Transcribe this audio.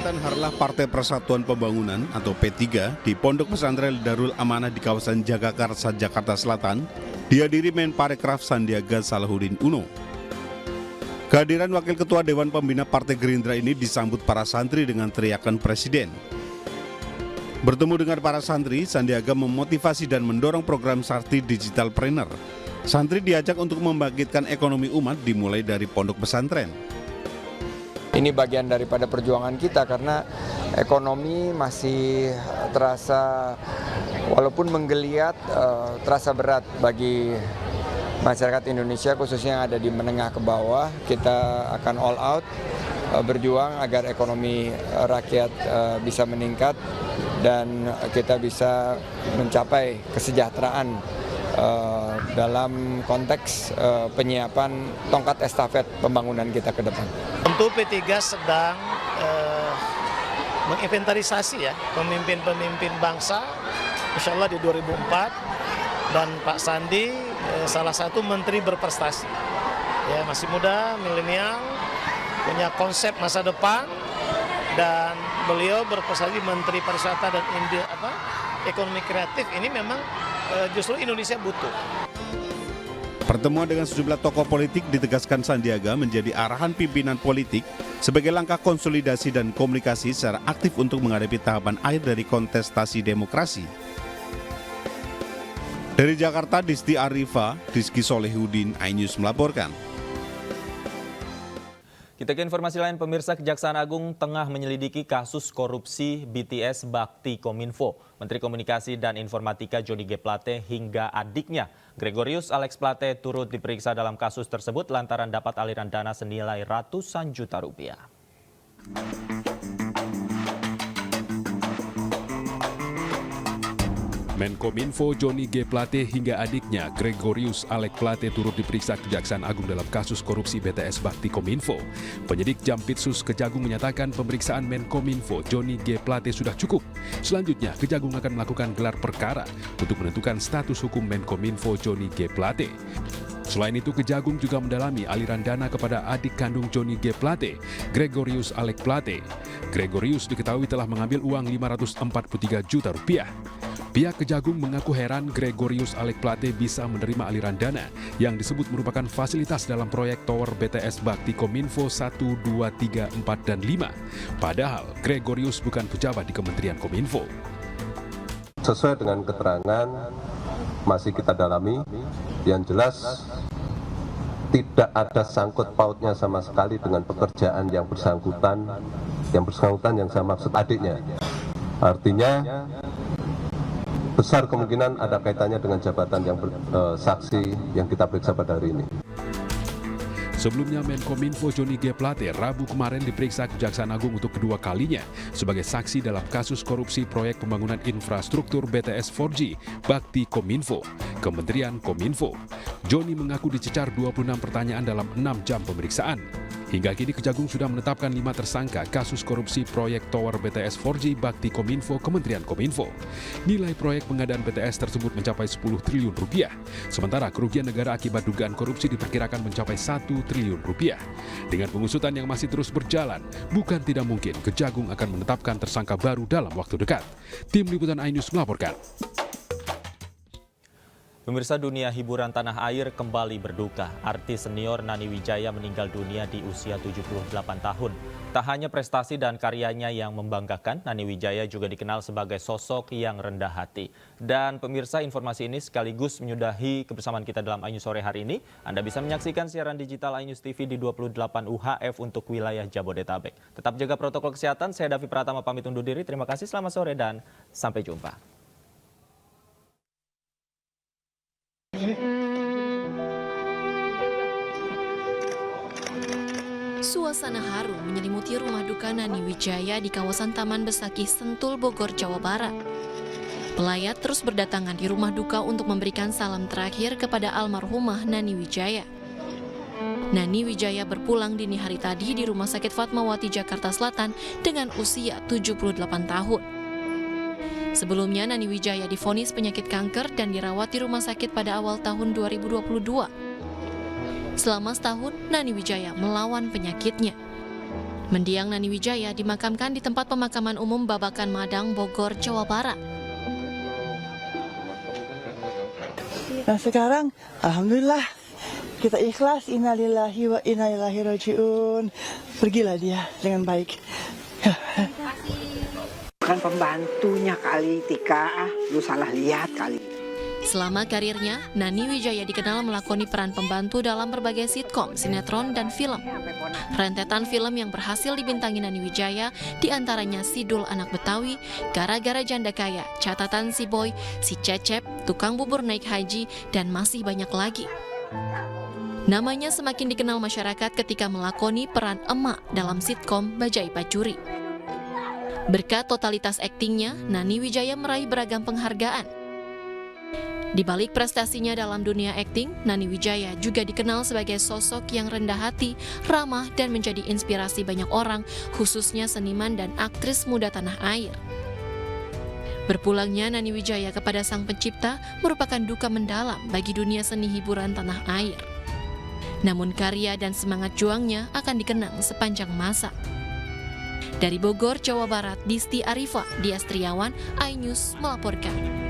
Kegiatan Harlah Partai Persatuan Pembangunan atau P3 di Pondok Pesantren Darul Amanah di kawasan Jagakarsa, Jakarta Selatan dihadiri Menparekraf Sandiaga Salahuddin Uno. Kehadiran Wakil Ketua Dewan Pembina Partai Gerindra ini disambut para santri dengan teriakan Presiden. Bertemu dengan para santri, Sandiaga memotivasi dan mendorong program Sakti Digitalpreneur. Santri diajak untuk membangkitkan ekonomi umat dimulai dari pondok pesantren. Ini bagian daripada perjuangan kita karena ekonomi masih terasa, walaupun menggeliat, terasa berat bagi masyarakat Indonesia khususnya yang ada di menengah ke bawah. Kita akan all out berjuang agar ekonomi rakyat bisa meningkat dan kita bisa mencapai kesejahteraan dalam konteks penyiapan tongkat estafet pembangunan kita ke depan. Tentu P3 sedang menginventarisasi ya pemimpin-pemimpin bangsa, insya Allah di 2004, dan Pak Sandi salah satu menteri berprestasi. Ya, masih muda, milenial, punya konsep masa depan, dan beliau berprestasi Menteri Pariwisata dan Ekonomi Kreatif. Ini memang justru Indonesia butuh. Pertemuan dengan sejumlah tokoh politik ditegaskan Sandiaga menjadi arahan pimpinan politik sebagai langkah konsolidasi dan komunikasi secara aktif untuk menghadapi tahapan akhir dari kontestasi demokrasi. Dari Jakarta, Disti Arifa, Rizky Solehuddin, iNews melaporkan. Kita ke informasi lain, pemirsa. Kejaksaan Agung tengah menyelidiki kasus korupsi BTS Bakti Kominfo. Menteri Komunikasi dan Informatika Johnny G. Plate hingga adiknya Gregorius Alex Plate turut diperiksa dalam kasus tersebut lantaran dapat aliran dana senilai ratusan juta rupiah. Menkominfo Johnny G. Plate hingga adiknya Gregorius Alex Plate turut diperiksa Kejaksaan Agung dalam kasus korupsi BTS Bakti Kominfo. Penyidik Jampitsus Kejagung menyatakan pemeriksaan Menkominfo Johnny G. Plate sudah cukup. Selanjutnya, Kejagung akan melakukan gelar perkara untuk menentukan status hukum Menkominfo Johnny G. Plate. Selain itu, Kejagung juga mendalami aliran dana kepada adik kandung Johnny G. Plate, Gregorius Alex Plate. Gregorius diketahui telah mengambil uang 543 juta rupiah. Pihak Kejagung mengaku heran Gregorius Alex Plate bisa menerima aliran dana yang disebut merupakan fasilitas dalam proyek tower BTS Bakti Kominfo 1, 2, 3, 4, dan 5. Padahal Gregorius bukan pejabat di Kementerian Kominfo. Sesuai dengan keterangan masih kita dalami, yang jelas tidak ada sangkut pautnya sama sekali dengan pekerjaan yang bersangkutan yang saya maksud adiknya. Artinya besar kemungkinan ada kaitannya dengan jabatan yang saksi yang kita periksa pada hari ini. Sebelumnya, Menkominfo Johnny G. Plate Rabu kemarin diperiksa Kejaksaan Agung untuk kedua kalinya sebagai saksi dalam kasus korupsi proyek pembangunan infrastruktur BTS 4G Bakti Kominfo, Kementerian Kominfo. Johnny mengaku dicecar 26 pertanyaan dalam 6 jam pemeriksaan. Hingga kini Kejagung sudah menetapkan 5 tersangka kasus korupsi proyek tower BTS 4G Bakti Kominfo, Kementerian Kominfo. Nilai proyek pengadaan BTS tersebut mencapai 10 triliun rupiah. Sementara kerugian negara akibat dugaan korupsi diperkirakan mencapai 1 triliun rupiah. Dengan pengusutan yang masih terus berjalan, bukan tidak mungkin Kejagung akan menetapkan tersangka baru dalam waktu dekat. Tim Liputan iNews melaporkan. Pemirsa, dunia hiburan tanah air kembali berduka. Artis senior Nani Wijaya meninggal dunia di usia 78 tahun. Tak hanya prestasi dan karyanya yang membanggakan, Nani Wijaya juga dikenal sebagai sosok yang rendah hati. Dan pemirsa, informasi ini sekaligus menyudahi kebersamaan kita dalam iNews sore hari ini. Anda bisa menyaksikan siaran digital iNews TV di 28 UHF untuk wilayah Jabodetabek. Tetap jaga protokol kesehatan. Saya Davi Pratama pamit undur diri. Terima kasih, selamat sore dan sampai jumpa. Suasana haru menyelimuti rumah duka Nani Wijaya di kawasan Taman Besakih, Sentul, Bogor, Jawa Barat. Pelayat terus berdatangan di rumah duka untuk memberikan salam terakhir kepada almarhumah Nani Wijaya. Nani Wijaya berpulang dini hari tadi di Rumah Sakit Fatmawati, Jakarta Selatan dengan usia 78 tahun. Sebelumnya, Nani Wijaya divonis penyakit kanker dan dirawat di rumah sakit pada awal tahun 2022. Selama setahun, Nani Wijaya melawan penyakitnya. Mendiang Nani Wijaya dimakamkan di tempat pemakaman umum Babakan Madang, Bogor, Jawa Barat. Nah sekarang, alhamdulillah, kita ikhlas, innalillahi wa inna ilaihi rajiun. Pergilah dia dengan baik. Kan pembantunya kali, Tika, lu salah lihat kali. Selama karirnya, Nani Wijaya dikenal melakoni peran pembantu dalam berbagai sitkom, sinetron, dan film. Rentetan film yang berhasil dibintangi Nani Wijaya diantaranya Sidul Anak Betawi, Gara-gara Janda Kaya, Catatan Si Boy, Si Cecep, Tukang Bubur Naik Haji, dan masih banyak lagi. Namanya semakin dikenal masyarakat ketika melakoni peran emak dalam sitkom Bajai Pacuri. Berkat totalitas aktingnya, Nani Wijaya meraih beragam penghargaan. Di balik prestasinya dalam dunia akting, Nani Wijaya juga dikenal sebagai sosok yang rendah hati, ramah, dan menjadi inspirasi banyak orang, khususnya seniman dan aktris muda tanah air. Berpulangnya Nani Wijaya kepada Sang Pencipta merupakan duka mendalam bagi dunia seni hiburan tanah air. Namun karya dan semangat juangnya akan dikenang sepanjang masa. Dari Bogor, Jawa Barat, Disti Arifa, Dias Triawan, iNews melaporkan.